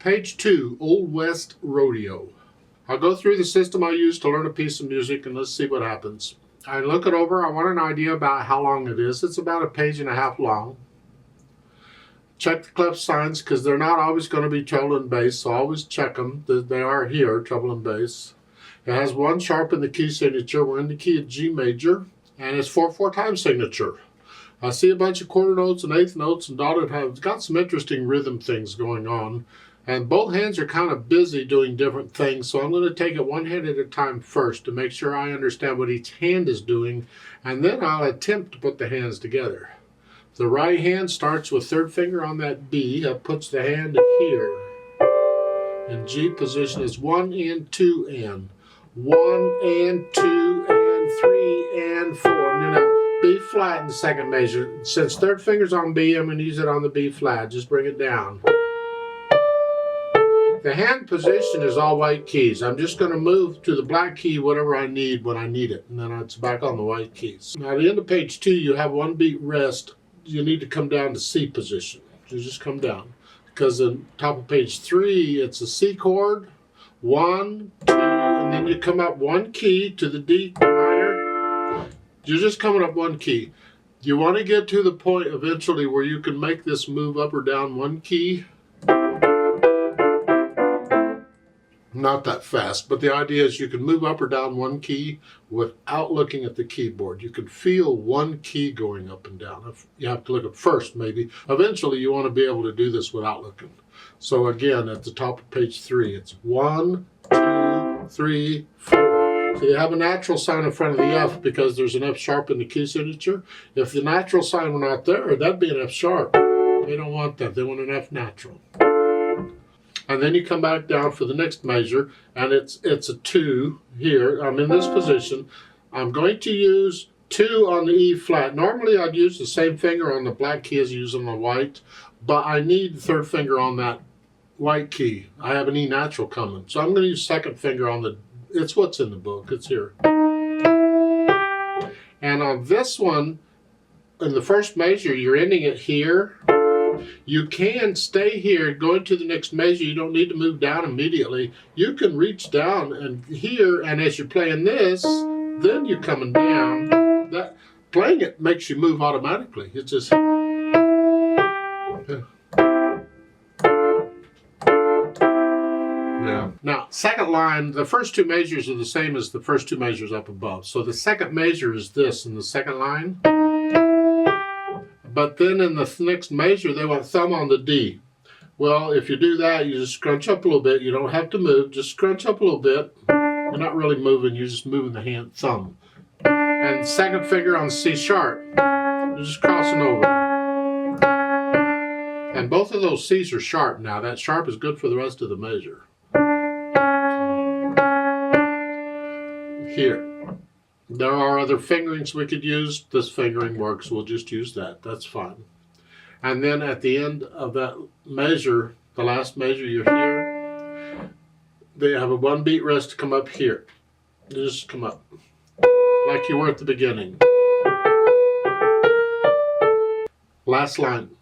Page 2, Old West Rodeo. I'll go through the system I use to learn a piece of music and let's see what happens. I look it over. I want an idea about how long it is. It's about 1.5 pages long. Check the clef signs because they're not always going to be treble and bass, so always check them. They are here, treble and bass. It has 1 sharp in the key signature. We're in the key of G major, and it's 4/4 time signature. I see a bunch of quarter notes and eighth notes and dotted halves. It's got some interesting rhythm things going on. And both hands are kind of busy doing different things, so I'm going to take it one hand at a time first to make sure I understand what each hand is doing, and then I'll attempt to put the hands together. The right hand starts with third finger on that B. That puts the hand here. In G position is 1 and 2 and. 1 and 2 and 3 and 4. And then a B flat in the second measure. Since third finger's on B, I'm going to use it on the B flat. Just bring it down. The hand position is all white keys. I'm just going to move to the black key whatever I need when I need it. And then it's back on the white keys. Now at the end of page 2, you have 1 beat rest. You need to come down to C position. So just come down. Because on top of page 3, it's a C chord. 1, 2, and then you come up 1 key to the D minor. You're just coming up 1 key. You want to get to the point eventually where you can make this move up or down 1 key. Not that fast, but the idea is you can move up or down 1 key without looking at the keyboard. You can feel 1 key going up and down. You have to look at first, maybe. Eventually, you want to be able to do this without looking. So again, at the top of page 3, it's 1, 2, 3, 4. So you have a natural sign in front of the F because there's an F sharp in the key signature. If the natural sign were not there, that'd be an F sharp. They don't want that. They want an F natural. And then you come back down for the next measure, and it's a 2 here. I'm in this position. I'm going to use 2 on the E flat. Normally I'd use the same finger on the black key as I use on the white, but I need the third finger on that white key. I have an E natural coming. So I'm going to use second finger on the, it's what's in the book, it's here. And on this one, in the first measure, you're ending it here. You can stay here, go into the next measure. You don't need to move down immediately. You can reach down and here, and as you're playing this, then you're coming down. That playing it makes you move automatically. It's just yeah. Now, second line, the first 2 measures are the same as the first 2 measures up above. So the second measure is this in the second line. But then in the next measure, they want thumb on the D. Well, if you do that, you just scrunch up a little bit. You don't have to move. Just scrunch up a little bit. You're not really moving. You're just moving the hand, thumb. And second finger on C sharp. You're just crossing over. And both of those C's are sharp now. That sharp is good for the rest of the measure. Here. There are other fingerings we could use. This fingering works. We'll just use that. That's fine. And then at the end of that measure, the last measure, you're here. They have a 1 beat rest to come up here. You just come up like you were at the beginning. Last line.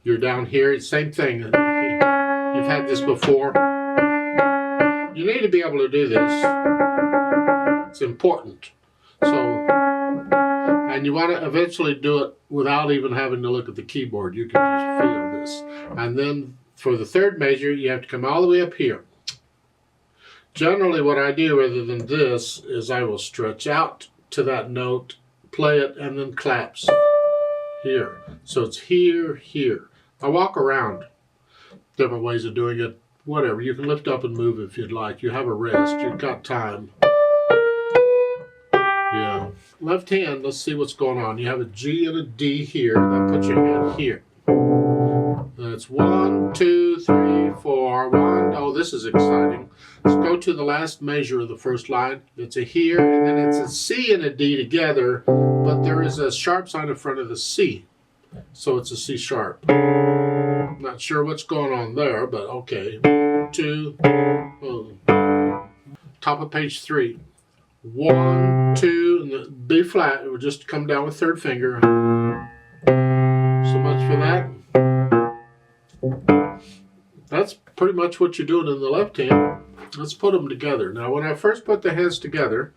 You're down here. Same thing. You've had this before. You need to be able to do this. It's important. So, and you want to eventually do it without even having to look at the keyboard. You can just feel this. And then for the third measure, you have to come all the way up here. Generally, what I do rather than this is I will stretch out to that note, play it, and then claps here. So it's here, here. I walk around. Different ways of doing it. Whatever. You can lift up and move if you'd like. You have a rest. You've got time. Yeah. Left hand, let's see what's going on. You have a G and a D here. That puts your hand here. That's 1, 2, 3, 4, 1. Oh, this is exciting. Let's go to the last measure of the first line. It's a here, and then it's a C and a D together, but there is a sharp sign in front of the C. So it's a C sharp. Not sure what's going on there, but okay. 2, top of page 3. 1, 2, and the B flat. It will just come down with third finger. So much for that. That's pretty much what you're doing in the left hand. Let's put them together. Now, when I first put the hands together,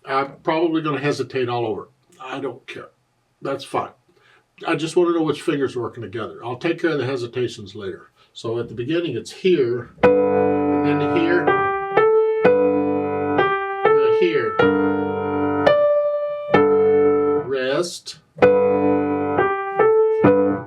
I'm probably going to hesitate all over. I don't care. That's fine. I just want to know which fingers are working together. I'll take care of the hesitations later. So at the beginning, it's here, and then here, and then here. Rest.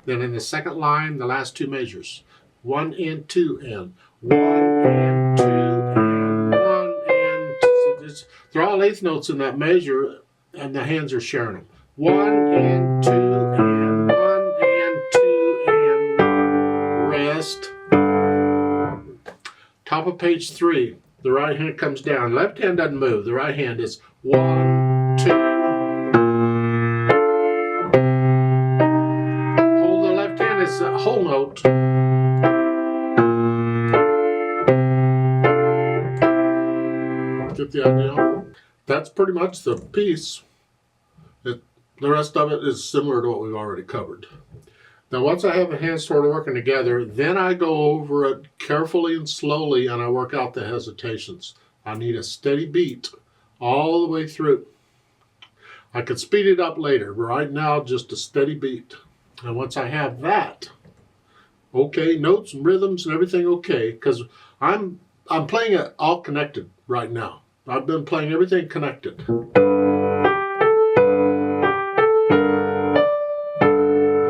Then in the second line, the last two measures. 1 and 2 and 1 and 2 and 1 and 2. They're all eighth notes in that measure, and the hands are sharing them. 1 and 2 and 1 and 2 and rest. Top of page 3, the right hand comes down. Left hand doesn't move. The right hand is 1, 2. Hold the left hand as a whole note. Get the idea? That's pretty much the piece. The rest of it is similar to what we've already covered. Now, once I have the hands sort of working together, then I go over it carefully and slowly, and I work out the hesitations. I need a steady beat all the way through. I could speed it up later, but right now, just a steady beat. And once I have that, okay, notes and rhythms and everything okay, because I'm playing it all connected right now. I've been playing everything connected.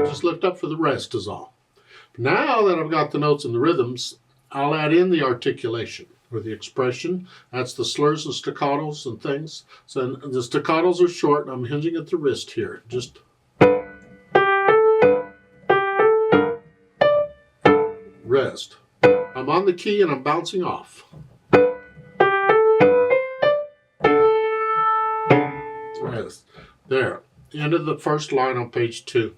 Just lift up for the rest is all. Now that I've got the notes and the rhythms, I'll add in the articulation or the expression. That's the slurs and staccatos and things. So the staccatos are short, and I'm hinging at the wrist here. Just rest. I'm on the key and I'm bouncing off. Rest. There. End of the first line on page 2.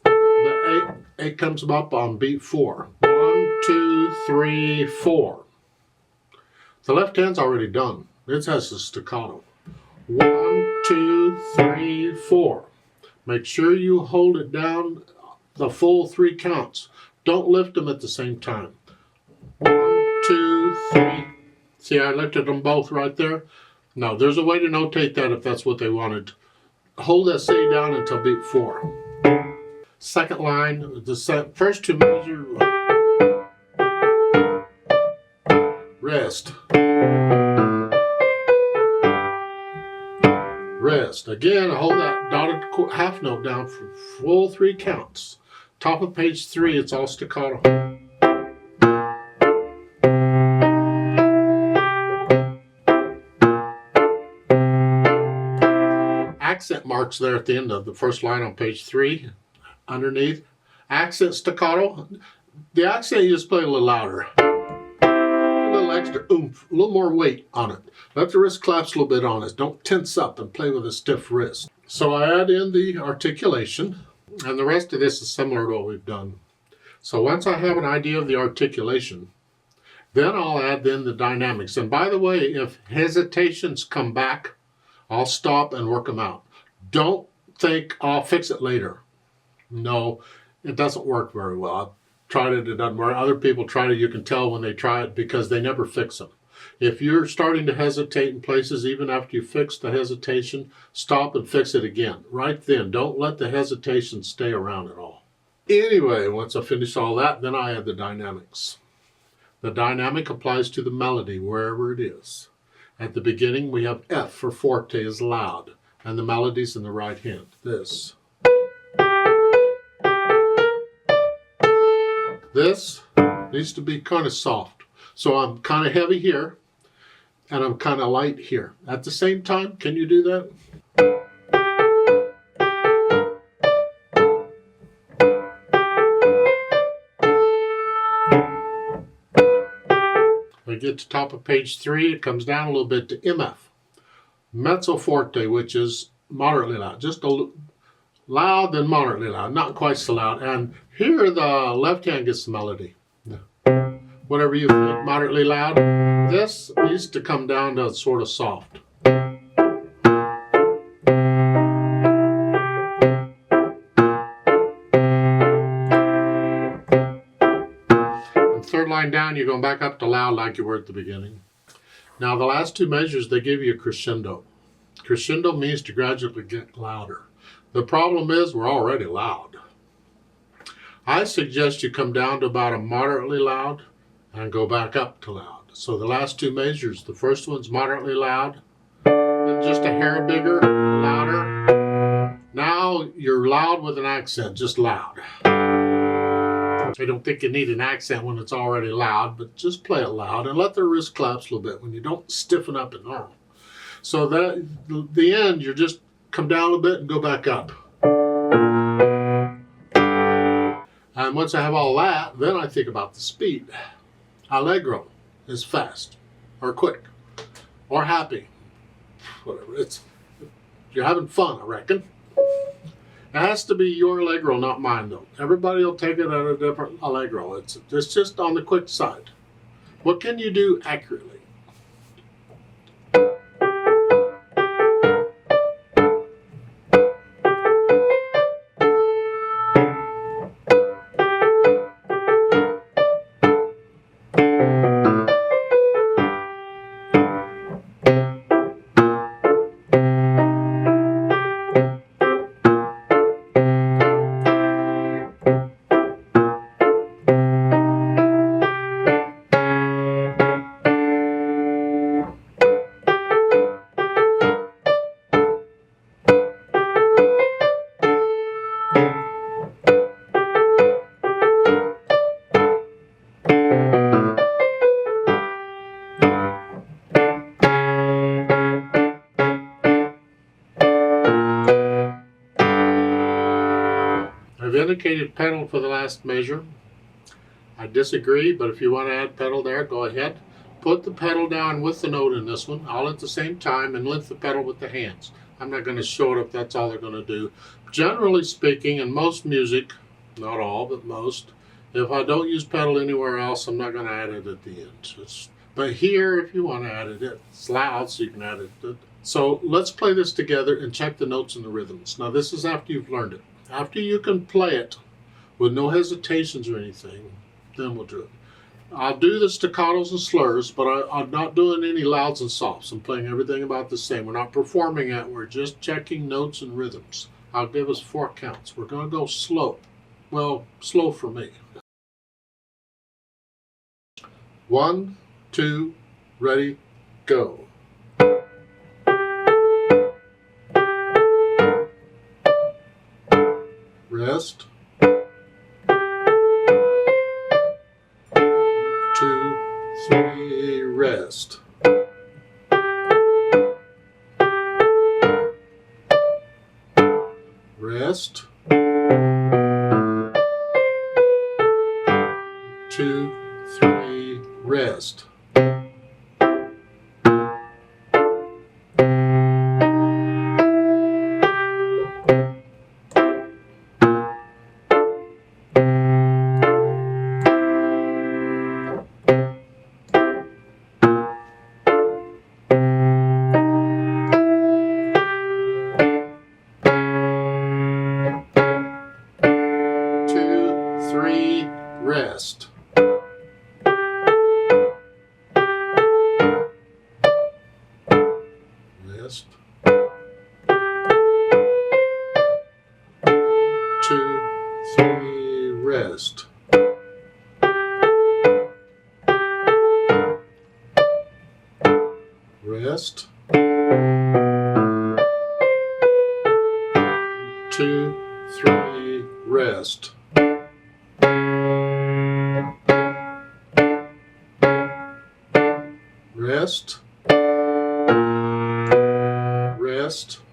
The 8 comes up on beat 4. 1, 2, 3, 4. The left hand's already done. It has a staccato. 1, 2, 3, 4. Make sure you hold it down the full 3 counts. Don't lift them at the same time. 1, 2, 3. See, I lifted them both right there. No, there's a way to notate that if that's what they wanted. Hold that C down until beat 4. Second line, the first 2 measures. Rest. Rest. Again, hold that dotted half note down for full 3 counts. Top of page 3, it's all staccato. Accent marks there at the end of the first line on page 3. Underneath, accent staccato. The accent you just play a little louder. A little extra oomph, a little more weight on it. Let the wrist collapse a little bit on it. Don't tense up and play with a stiff wrist. So I add in the articulation, and the rest of this is similar to what we've done. So once I have an idea of the articulation, then I'll add in the dynamics. And by the way, if hesitations come back, I'll stop and work them out. Don't think I'll fix it later. No, it doesn't work very well. I've tried it, it doesn't work. Other people try it, you can tell when they try it because they never fix them. If you're starting to hesitate in places, even after you fix the hesitation, stop and fix it again. Right then, don't let the hesitation stay around at all. Anyway, once I finish all that, then I add the dynamics. The dynamic applies to the melody, wherever it is. At the beginning, we have F for forte is loud, and the melody's in the right hand. This. This needs to be kind of soft. So I'm kind of heavy here, and I'm kind of light here. At the same time, can you do that? We get to top of page 3, it comes down a little bit to MF. Mezzo forte, which is moderately loud. Just a loud, then moderately loud. Not quite so loud. And here the left hand gets the melody. Whatever you think moderately loud. This needs to come down to sort of soft. third line down, you're going back up to loud like you were at the beginning. Now the last two measures, they give you a crescendo. Crescendo means to gradually get louder. The problem is we're already loud. I suggest you come down to about a moderately loud and go back up to loud. So the last two measures, the first one's moderately loud, then just a hair bigger, louder. Now you're loud with an accent, just loud. I don't think you need an accent when it's already loud, but just play it loud and let the wrist collapse a little bit when you don't stiffen up and normal. So that the end, you just come down a bit and go back up. And once I have all that, then I think about the speed. Allegro is fast, or quick, or happy, whatever. You're having fun, I reckon. It has to be your allegro, not mine, though. Everybody will take it at a different allegro. It's just on the quick side. What can you do accurately? I've indicated pedal for the last measure. I disagree, but if you want to add pedal there, go ahead. Put the pedal down with the note in this one, all at the same time, and lift the pedal with the hands. I'm not going to show it if that's all they're going to do. Generally speaking, in most music, not all, but most, if I don't use pedal anywhere else, I'm not going to add it at the end. But here, if you want to add it, it's loud, so you can add it. So let's play this together and check the notes and the rhythms. Now this is after you've learned it. After you can play it with no hesitations or anything, then we'll do it. I'll do the staccatos and slurs, but I'm not doing any louds and softs. I'm playing everything about the same. We're not performing it. We're just checking notes and rhythms. I'll give us 4 counts. We're going to go slow. Well, slow for me. 1, 2, ready, go. Rest. 2, 3, rest. Rest. 2, 3, rest. Rest. Rest. 2, 3, rest. Rest. 2, 3, rest. Rest. Rest.